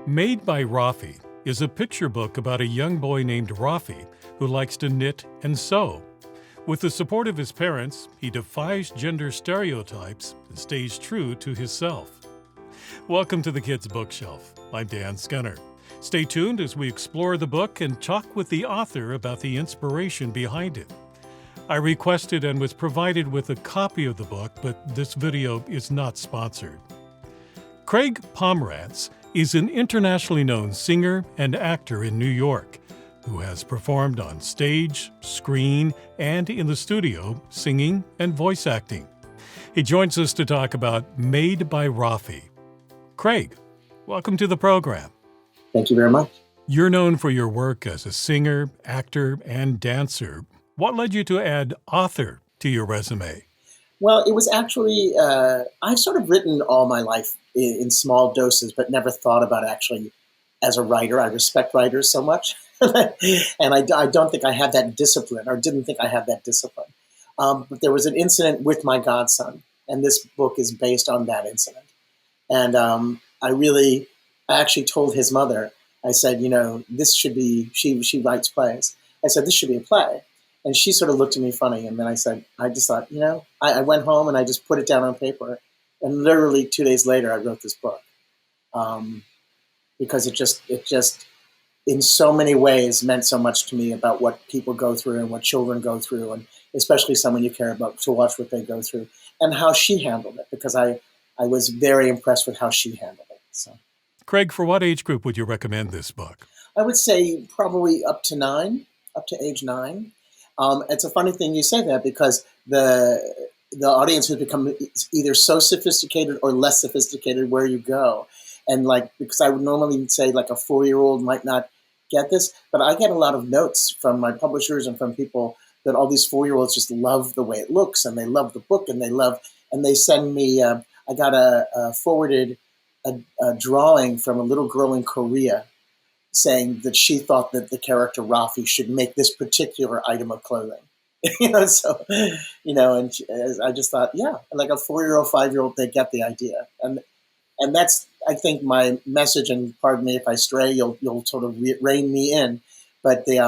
Made by Raffi is a picture book about a young boy named Raffi who likes to knit and sew. With the support of his parents, he defies gender stereotypes and stays true to himself. Welcome to the Kids Bookshelf. I'm Dan Skinner. Stay tuned as we explore the book and talk with the author about the inspiration behind it. I requested and was provided with a copy of the book, but this video is not sponsored. Craig Pomranz is an internationally known singer and actor in New York who has performed on stage, screen, and in the studio singing and voice acting. He joins us to talk about Made by Raffi. Craig, welcome to the program. Thank you very much. You're known for your work as a singer, actor, and dancer. What led you to add author to your resume? Well, it was actually, I've sort of written all my life in small doses, but never thought about actually as a writer. I respect writers so much. And I don't think I had that discipline, or didn't think I had that discipline. But there was an incident with my godson, and this book is based on that incident. And I actually told his mother, I said, this should be, she writes plays. I said, this should be a play. And she sort of looked at me funny. And then I just thought, I went home and I just put it down on paper. And literally 2 days later, I wrote this book. Because it just in so many ways meant so much to me about what people go through and what children go through, and especially someone you care about, to watch what they go through and how she handled it, because I was very impressed with how she handled it. So, Craig, for what age group would you recommend this book? I would say probably up to age 9. It's a funny thing you say that, because the audience has become either so sophisticated or less sophisticated where you go. And because I would normally say a 4-year-old might not get this, but I get a lot of notes from my publishers and from people that all these 4-year-olds just love the way it looks, and they love the book, and they send me, I got forwarded a drawing from a little girl in Korea saying that she thought that the character Raffi should make this particular item of clothing. And I just thought, yeah, like a 4-year-old, 5-year-old, they get the idea. And that's, I think, my message, and pardon me if I stray, you'll sort of rein me in. But the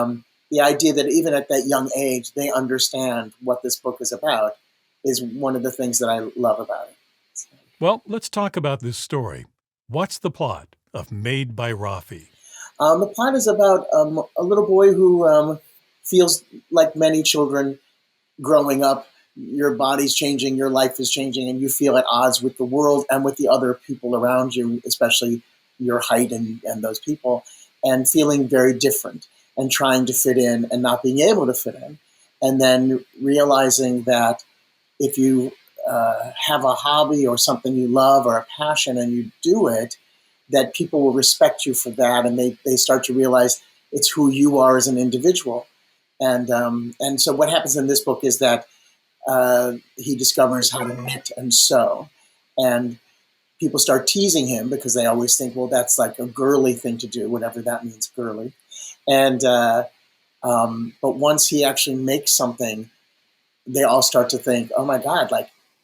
idea that even at that young age, they understand what this book is about is one of the things that I love about it. So. Well, let's talk about this story. What's the plot of Made by Raffi? The plot is about a little boy who feels like many children growing up. Your body's changing, your life is changing, and you feel at odds with the world and with the other people around you, especially your height and those people, and feeling very different and trying to fit in and not being able to fit in. And then realizing that if you have a hobby or something you love or a passion and you do it, that people will respect you for that, and they start to realize it's who you are as an individual. And so what happens in this book is that he discovers how to knit and sew, and people start teasing him because they always think, well, that's like a girly thing to do, whatever that means, girly. And but once he actually makes something, they all start to think, oh my God,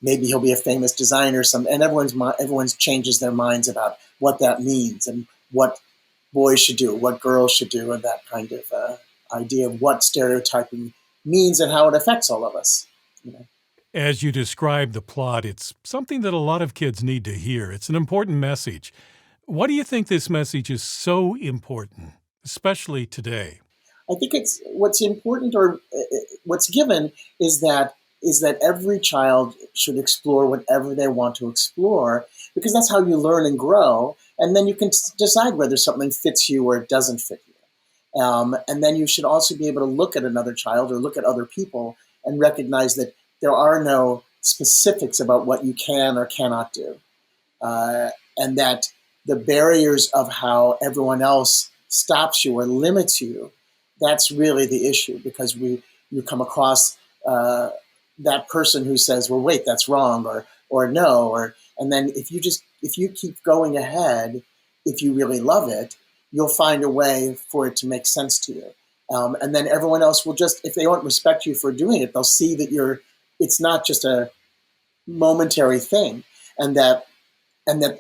maybe he'll be a famous designer. And everyone's changes their minds about what that means and what boys should do, what girls should do, and that kind of idea of what stereotyping means and how it affects all of us. As you describe the plot, it's something that a lot of kids need to hear. It's an important message. Why do you think this message is so important, especially today? I think it's what's important, or what's given, is that every child should explore whatever they want to explore, because that's how you learn and grow. And then you can decide whether something fits you or it doesn't fit you. And then you should also be able to look at another child or look at other people and recognize that there are no specifics about what you can or cannot do. And that the barriers of how everyone else stops you or limits you, that's really the issue, because you come across that person who says, well, wait, that's wrong, or no, and then if you keep going ahead, if you really love it, you'll find a way for it to make sense to you. And then everyone else will just, if they don't respect you for doing it, they'll see that it's not just a momentary thing, and that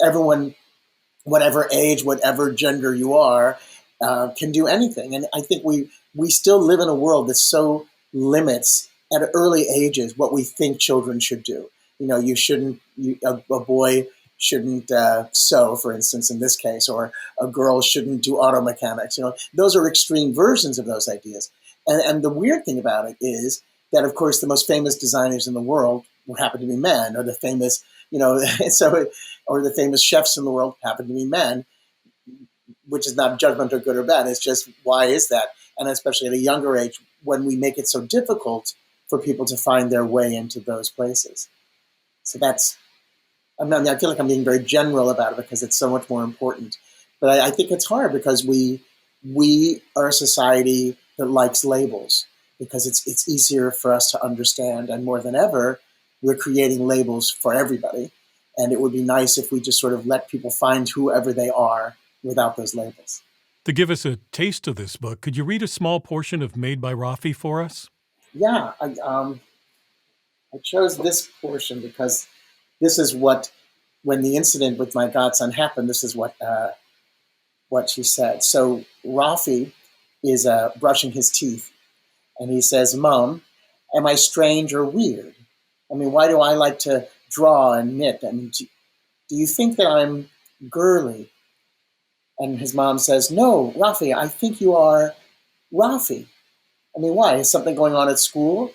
everyone whatever age, whatever gender you are, can do anything. And I think we still live in a world that so limits at early ages what we think children should do. You shouldn't, a boy shouldn't sew, for instance, in this case, or a girl shouldn't do auto mechanics. Those are extreme versions of those ideas. And the weird thing about it is that, of course, the most famous designers in the world happen to be men, or the famous, or the famous chefs in the world happen to be men, which is not judgment or good or bad. It's just, why is that? And especially at a younger age, when we make it so difficult for people to find their way into those places. So I feel like I'm being very general about it because it's so much more important. But I think it's hard because we are a society that likes labels, because it's easier for us to understand. And more than ever, we're creating labels for everybody. And it would be nice if we just sort of let people find whoever they are without those labels. To give us a taste of this book, could you read a small portion of Made by Raffi for us? Yeah, I chose this portion because this is when the incident with my godson happened, this is what she said. So Raffi is brushing his teeth, and he says, "Mom, am I strange or weird? I mean, why do I like to draw and knit? I mean, do you think that I'm girly?" And his mom says, "No, Raffi, I think you are Raffi. I mean, why? Is something going on at school?"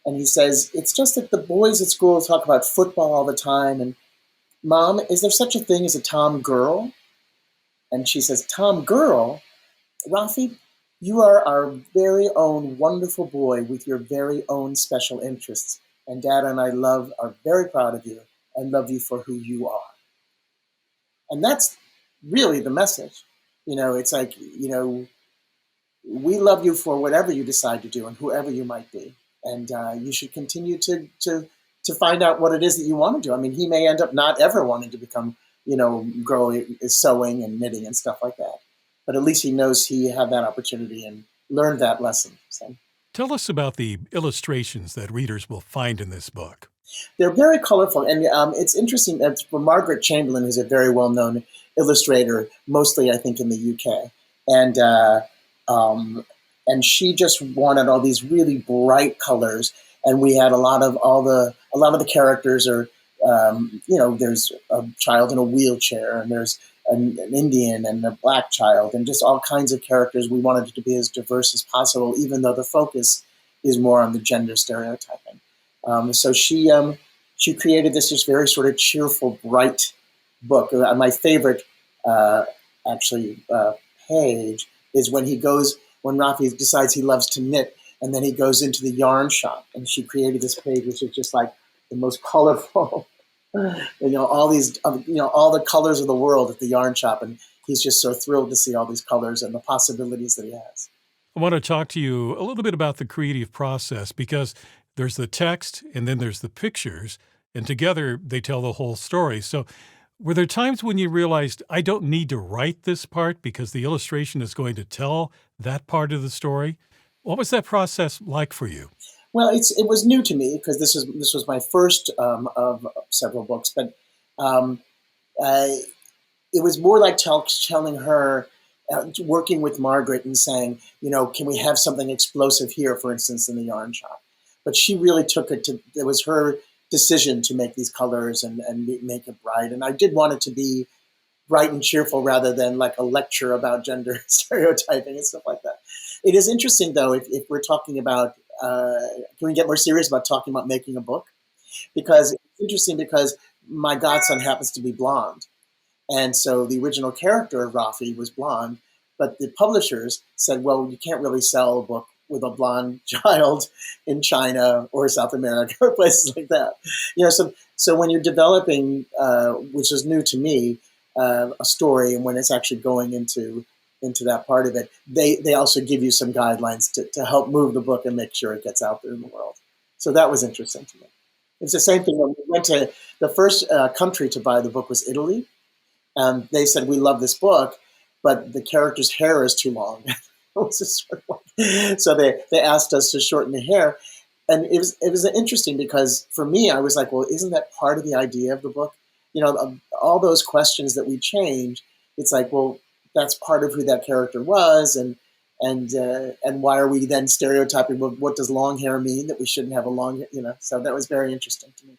And he says, "It's just that the boys at school talk about football all the time. And Mom, is there such a thing as a Tom girl?" And she says, "Tom girl? Raffi, you are our very own wonderful boy with your very own special interests. And Dad and I are very proud of you and love you for who you are." And that's really the message. It's like, we love you for whatever you decide to do and whoever you might be. And you should continue to find out what it is that you want to do. I mean, he may end up not ever wanting to become, sewing and knitting and stuff like that. But at least he knows he had that opportunity and learned that lesson. So Tell us about the illustrations that readers will find in this book. they're very colorful. And it's interesting that for Margaret Chamberlain, who's a very well-known illustrator, mostly I think in the UK. And she just wanted all these really bright colors. And we had a lot of the characters are, there's a child in a wheelchair, and there's an Indian and a black child, and just all kinds of characters. We wanted it to be as diverse as possible, even though the focus is more on the gender stereotyping. So she created this just very sort of cheerful, bright book. My favorite, page is when Raffi decides he loves to knit, and then he goes into the yarn shop, and she created this page, which is just like the most colorful, all these, all the colors of the world at the yarn shop. And he's just so thrilled to see all these colors and the possibilities that he has. I want to talk to you a little bit about the creative process, because there's the text and then there's the pictures, and together they tell the whole story. So were there times when you realized, I don't need to write this part because the illustration is going to tell that part of the story? What was that process like for you? Well, it was new to me because this was my first of several books, but it was more like telling her, working with Margaret and saying, can we have something explosive here, for instance, in the yarn shop? But she really took it to, it was her decision to make these colors and make it bright. And I did want it to be bright and cheerful rather than like a lecture about gender stereotyping and stuff like that. It is interesting, though, if we're talking about, can we get more serious about talking about making a book? Because it's interesting because my godson happens to be blonde. And so the original character of Raffi was blonde, but the publishers said, well, you can't really sell a book with a blonde child in China or South America or places like that. So when you're developing, which is new to me, a story, and when it's actually going into that part of it, they also give you some guidelines to help move the book and make sure it gets out there in the world. So that was interesting to me. It's the same thing when we went to the first country to buy the book was Italy. They said, we love this book, but the character's hair is too long. So they asked us to shorten the hair. And it was interesting because for me, I was like, well, isn't that part of the idea of the book? All those questions that we change it's like, well, that's part of who that character was, and why are we then stereotyping? Well, what does long hair mean? That we shouldn't have a long, So that was very interesting to me.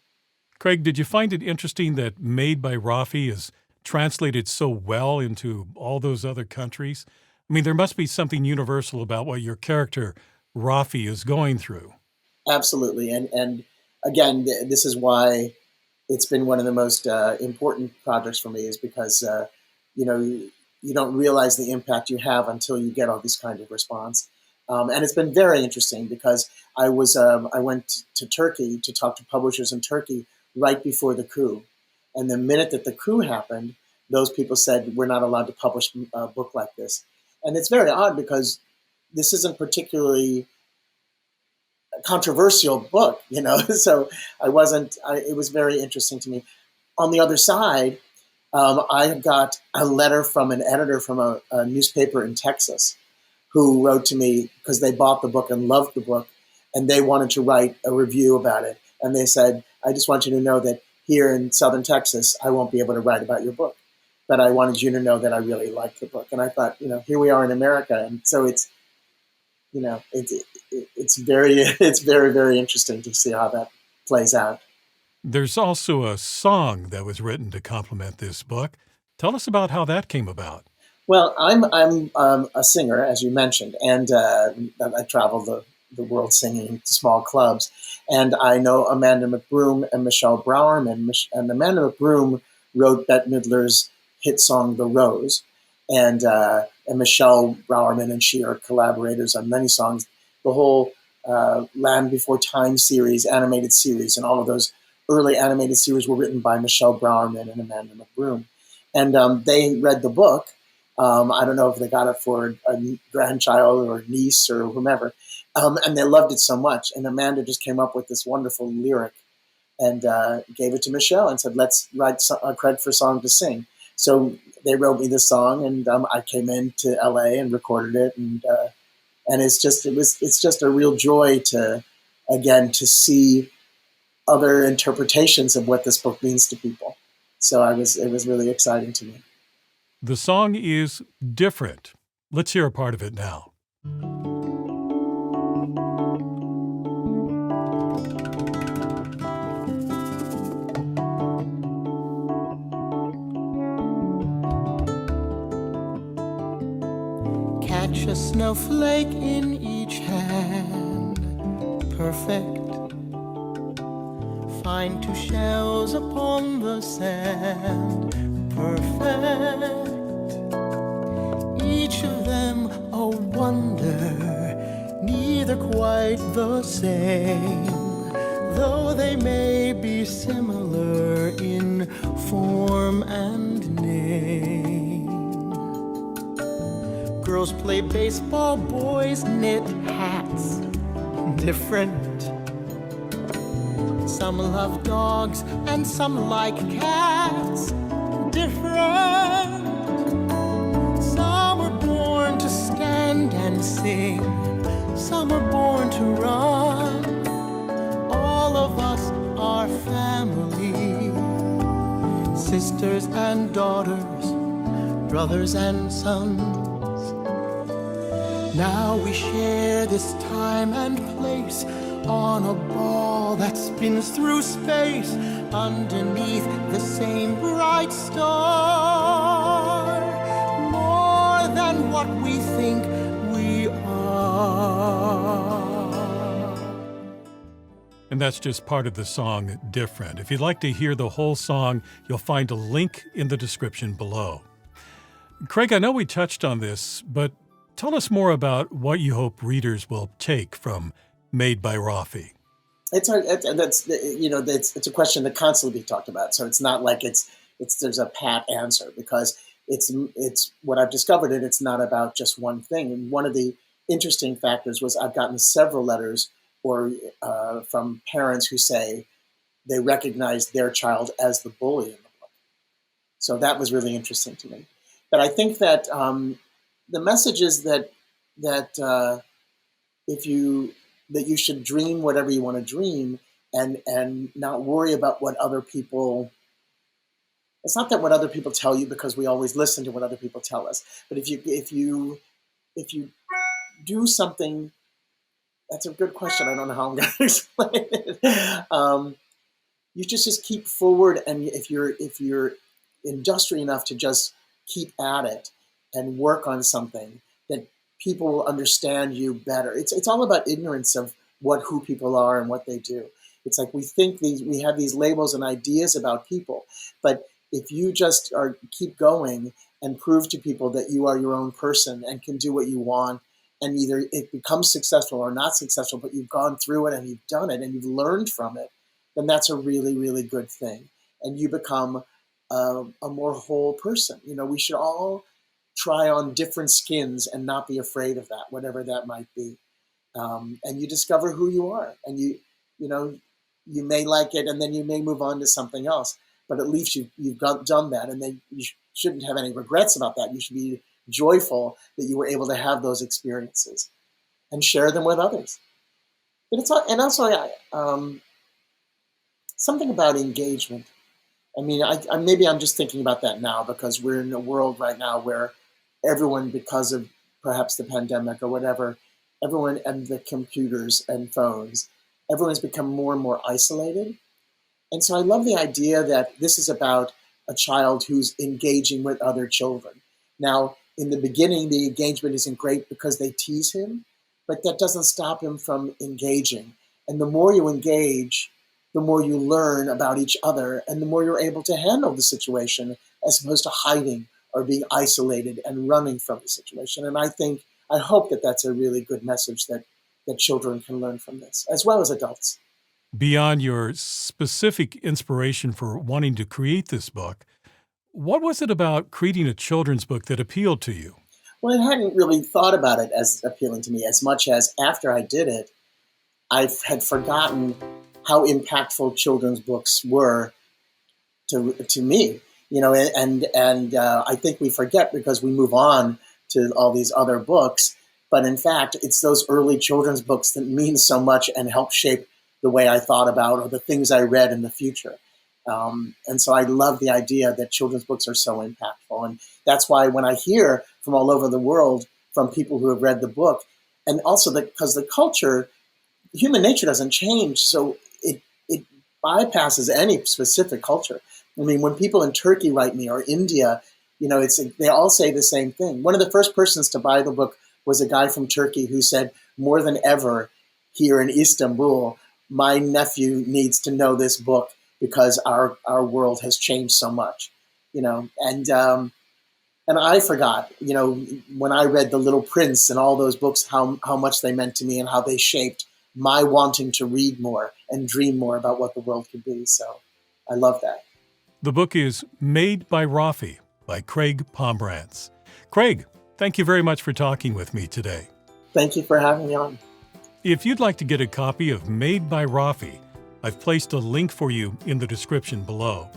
Craig, did you find it interesting that Made by Raffi is translated so well into all those other countries? I mean, there must be something universal about what your character, Raffi, is going through. Absolutely, and again, this is why it's been one of the most important projects for me, is because you know you don't realize the impact you have until you get all this kind of response. And it's been very interesting because I went to Turkey to talk to publishers in Turkey right before the coup, and the minute that the coup happened, those people said we're not allowed to publish a book like this, and it's very odd because this isn't particularly controversial book, So it was very interesting to me. On the other side, I got a letter from an editor from a newspaper in Texas who wrote to me because they bought the book and loved the book, and they wanted to write a review about it. And they said, I just want you to know that here in Southern Texas, I won't be able to write about your book, but I wanted you to know that I really liked the book. And I thought, here we are in America. And so it's, it's very, very interesting to see how that plays out. There's also a song that was written to complement this book. Tell us about how that came about. Well, I'm a singer, as you mentioned, and I travel the world singing to small clubs. And I know Amanda McBroom and Michelle Browerman. And Amanda McBroom wrote Bette Midler's hit song "The Rose," and Michelle Browerman and she are collaborators on many songs. The whole Land Before Time series, animated series, and all of those early animated series were written by Michelle Browerman and Amanda McBroom. And they read the book. I don't know if they got it for a grandchild or niece or whomever. And they loved it so much. And Amanda just came up with this wonderful lyric and gave it to Michelle and said, let's write Craig for song to sing. So they wrote me the song, and I came into LA and recorded it. And it's just a real joy to see other interpretations of what this book means to people. So it was really exciting to me. The song is different. Let's hear a part of it now. Catch a snowflake in each hand, perfect. Find two shells upon the sand, perfect. Each of them a wonder, neither quite the same, though they may be similar in form and name. Girls play baseball, boys knit hats, different. Some love dogs and some like cats, different. Some were born to stand and sing, some are born to run. All of us are family, sisters and daughters, brothers and sons. Now we share this time and place on a ball that spins through space underneath the same bright star. More than what we think we are. And that's just part of the song Different. If you'd like to hear the whole song, you'll find a link in the description below. Craig, I know we touched on this, but tell us more about what you hope readers will take from Made by Raffi. It's a question that constantly be talked about. So it's not like there's a pat answer, because it's what I've discovered. It's not about just one thing. And one of the interesting factors was I've gotten several letters from parents who say they recognize their child as the bully in the book. So that was really interesting to me. But I think that the message is that you should dream whatever you want to dream, and not worry about what other people It's not that what other people tell you, because we always listen to what other people tell us. But if you do something, that's a good question. I don't know how I'm going to explain it. You just keep forward, and if you're industrious enough to just keep at it and work on something, that people will understand you better. It's all about ignorance of who people are and what they do. It's like we have these labels and ideas about people, but if you just keep going and prove to people that you are your own person and can do what you want, and either it becomes successful or not successful, but you've gone through it and you've done it and you've learned from it, then that's a really, really good thing. And you become a more whole person. We should all try on different skins and not be afraid of that, whatever that might be. And you discover who you are, and you may like it, and then you may move on to something else. But at least you've done that, and then you shouldn't have any regrets about that. You should be joyful that you were able to have those experiences and share them with others. But and also something about engagement. I mean, maybe I'm just thinking about that now because we're in a world right now where everyone, because of perhaps the pandemic or whatever, everyone and the computers and phones, everyone's become more and more isolated. And so I love the idea that this is about a child who's engaging with other children. Now, in the beginning, the engagement isn't great because they tease him, but that doesn't stop him from engaging. And the more you engage, the more you learn about each other, and the more you're able to handle the situation as opposed to hiding or being isolated and running from the situation. And I hope that that's a really good message that children can learn from this, as well as adults. Beyond your specific inspiration for wanting to create this book, what was it about creating a children's book that appealed to you? Well, I hadn't really thought about it as appealing to me as much as after I did it, I had forgotten how impactful children's books were to me. And I think we forget because we move on to all these other books. But in fact, it's those early children's books that mean so much and help shape the way I thought about or the things I read in the future. And so I love the idea that children's books are so impactful. And that's why when I hear from all over the world from people who have read the book, and also because the culture, human nature doesn't change, so it bypasses any specific culture. I mean, when people in Turkey write me or India, they all say the same thing. One of the first persons to buy the book was a guy from Turkey who said, more than ever here in Istanbul, my nephew needs to know this book because our world has changed so much, and I forgot, when I read The Little Prince and all those books, how much they meant to me and how they shaped my wanting to read more and dream more about what the world could be. So I love that. The book is Made by Raffi by Craig Pomranz. Craig, thank you very much for talking with me today. Thank you for having me on. If you'd like to get a copy of Made by Raffi, I've placed a link for you in the description below.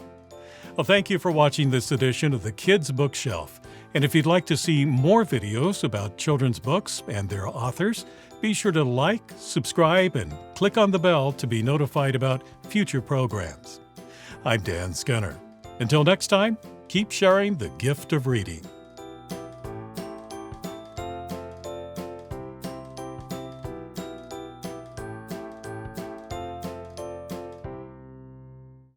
Well, thank you for watching this edition of the Kids Bookshelf. And if you'd like to see more videos about children's books and their authors, be sure to like, subscribe, and click on the bell to be notified about future programs. I'm Dan Skinner. Until next time, keep sharing the gift of reading.